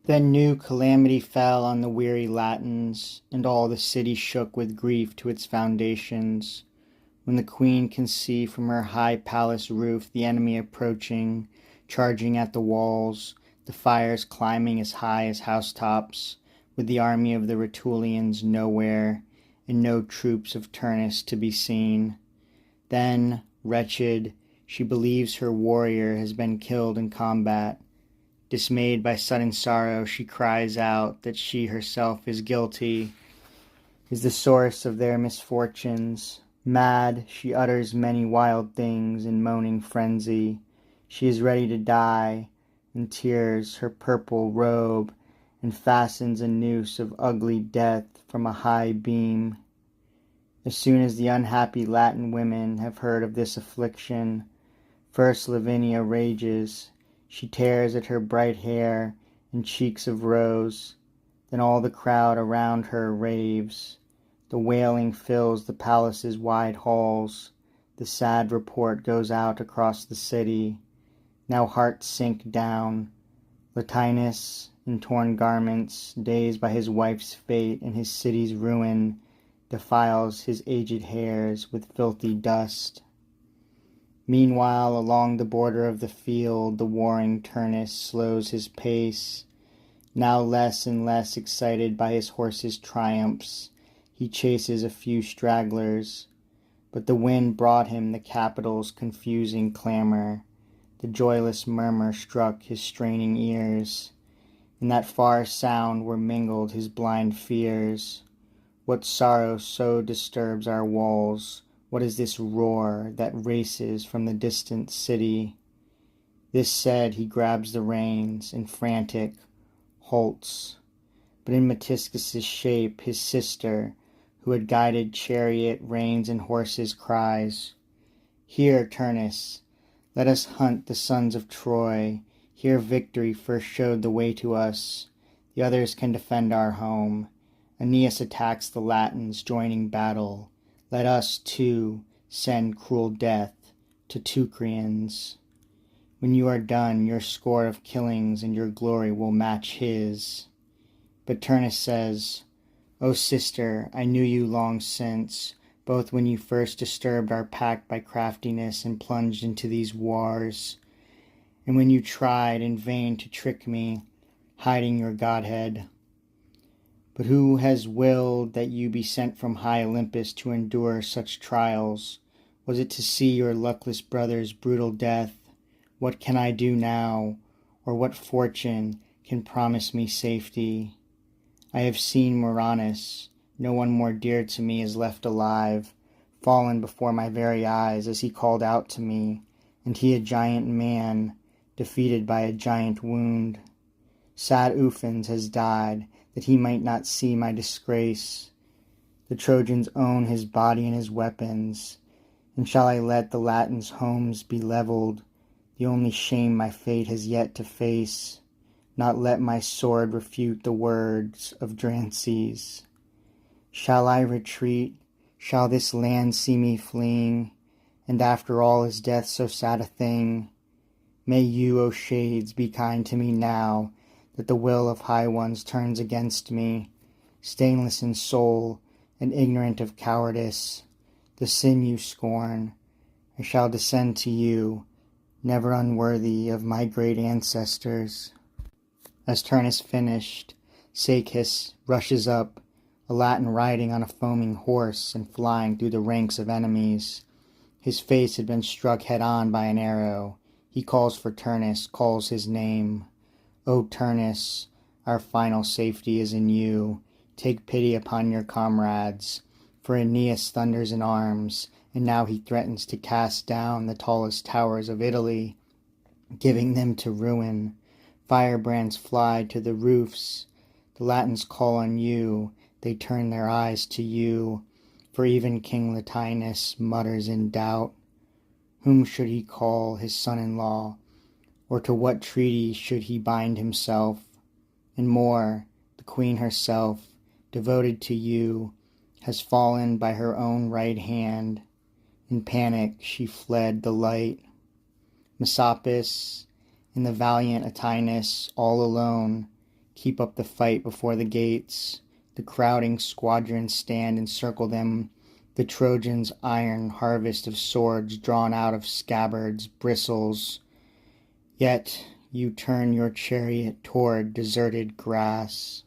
Then new calamity fell on the weary Latins, and all the city shook with grief to its foundations, when the queen can see from her high palace roof the enemy approaching, charging at the walls, the fires climbing as high as housetops, with the army of the Rutulians nowhere, and no troops of Turnus to be seen. Then, wretched, she believes her warrior has been killed in combat. Dismayed by sudden sorrow, she cries out that she herself is guilty, is the source of their misfortunes. Mad, she utters many wild things in moaning frenzy. She is ready to die, and tears her purple robe, and fastens a noose of ugly death from a high beam. As soon as the unhappy Latin women have heard of this affliction, first Lavinia rages. She tears at her bright hair and cheeks of rose. Then all the crowd around her raves. The wailing fills the palace's wide halls. The sad report goes out across the city. Now hearts sink down. Latinus, in torn garments, dazed by his wife's fate and his city's ruin, defiles his aged hairs with filthy dust. Meanwhile, along the border of the field, the warring Turnus slows his pace. Now less and less excited by his horse's triumphs, he chases a few stragglers. But the wind brought him the capital's confusing clamor. The joyless murmur struck his straining ears. In that far sound were mingled his blind fears. What sorrow so disturbs our walls? What is this roar that races from the distant city? This said, he grabs the reins and frantic halts. But in Metiscus' shape, his sister, who had guided chariot, reins, and horses, cries, "Here, Turnus, let us hunt the sons of Troy. Here victory first showed the way to us. The others can defend our home. Aeneas attacks the Latins, joining battle. Let us, too, send cruel death to Teucrians. When you are done, your score of killings and your glory will match his." But Turnus says, "O sister, I knew you long since, both when you first disturbed our pact by craftiness and plunged into these wars, and when you tried in vain to trick me, hiding your godhead. But who has willed that you be sent from high Olympus to endure such trials? Was it to see your luckless brother's brutal death? What can I do now, or what fortune can promise me safety? I have seen Murranus, no one more dear to me is left alive, fallen before my very eyes as he called out to me, and he a giant man, defeated by a giant wound. Sad Ufens has died, that he might not see my disgrace. The Trojans own his body and his weapons, and shall I let the Latins' homes be leveled, the only shame my fate has yet to face, not let my sword refute the words of Drances? Shall I retreat? Shall this land see me fleeing? And after all is death so sad a thing? May you, O shades, be kind to me now, that the will of high ones turns against me, stainless in soul and ignorant of cowardice. The sin you scorn, I shall descend to you, never unworthy of my great ancestors." As Turnus finished, Sacus rushes up, a Latin riding on a foaming horse and flying through the ranks of enemies. His face had been struck head-on by an arrow. He calls for Turnus, calls his name. "O Turnus, our final safety is in you. Take pity upon your comrades, for Aeneas thunders in arms, and now he threatens to cast down the tallest towers of Italy, giving them to ruin. Firebrands fly to the roofs. The Latins call on you, they turn their eyes to you, for even King Latinus mutters in doubt. Whom should he call his son-in-law? Or to what treaty should he bind himself? And more, the queen herself, devoted to you, has fallen by her own right hand. In panic she fled the light. Messapus and the valiant Aeneas, all alone, keep up the fight before the gates. The crowding squadrons stand and circle them, the Trojans' iron harvest of swords drawn out of scabbards, bristles. Yet you turn your chariot toward deserted grass.